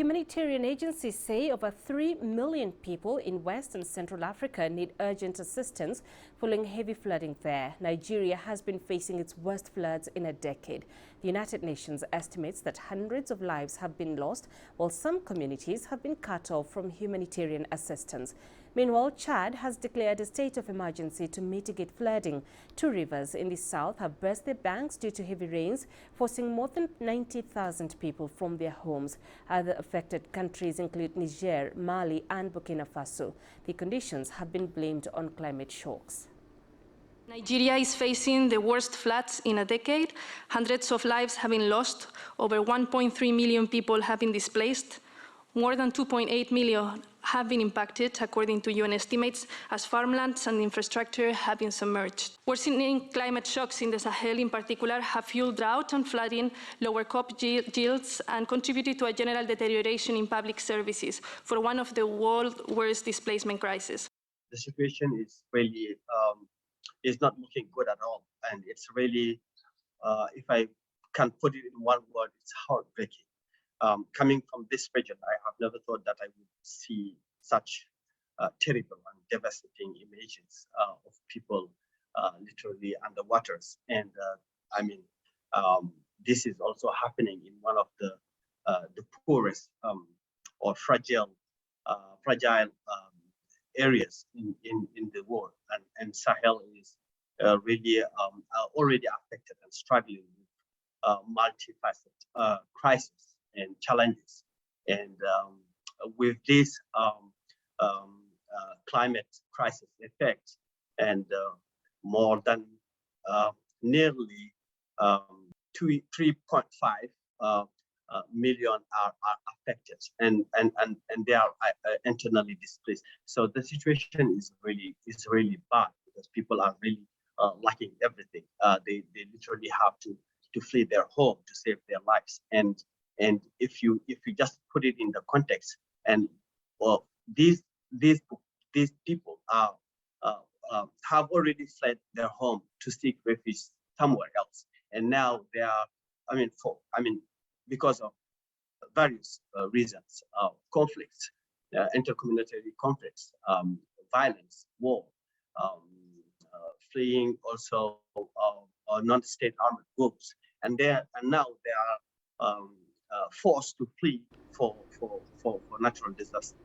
Humanitarian agencies say over 3 million people in West and Central Africa need urgent assistance following heavy flooding there. Nigeria has been facing its worst floods in a decade. The United Nations estimates that hundreds of lives have been lost, while some communities have been cut off from humanitarian assistance. Meanwhile, Chad has declared a state of emergency to mitigate flooding. Two rivers in the south have burst their banks due to heavy rains, forcing more than 90,000 people from their homes. Other affected countries include Niger, Mali, and Burkina Faso. The conditions have been blamed on climate shocks. Nigeria is facing the worst floods in a decade. Hundreds of lives have been lost. Over 1.3 million people have been displaced. More than 2.8 million have been impacted, according to UN estimates, as farmlands and infrastructure have been submerged. Worsening climate shocks in the Sahel in particular have fueled drought and flooding, lower crop yields, and contributed to a general deterioration in public services for one of the world's worst displacement crises. The situation is really is not looking good at all, and it's really, if I can put it in one word, it's heartbreaking. Coming from this region, I have never thought that I would see such terrible and devastating images of people literally underwaters. And this is also happening in one of the poorest or fragile areas in the world. And Sahel is really already affected and struggling with multifaceted crisis and challenges, and with this climate crisis effect, and more than nearly 3.5 million are affected, and they are internally displaced. So the situation is really bad, because people are really lacking everything. They literally have to flee their home to save their lives. And if you just put it in the context, and well, these people have already fled their home to seek refuge somewhere else, and now they are, because of various reasons, conflicts, intercommunity conflicts, violence, war, fleeing also non-state armed groups, and now they are forced to flee for natural disaster.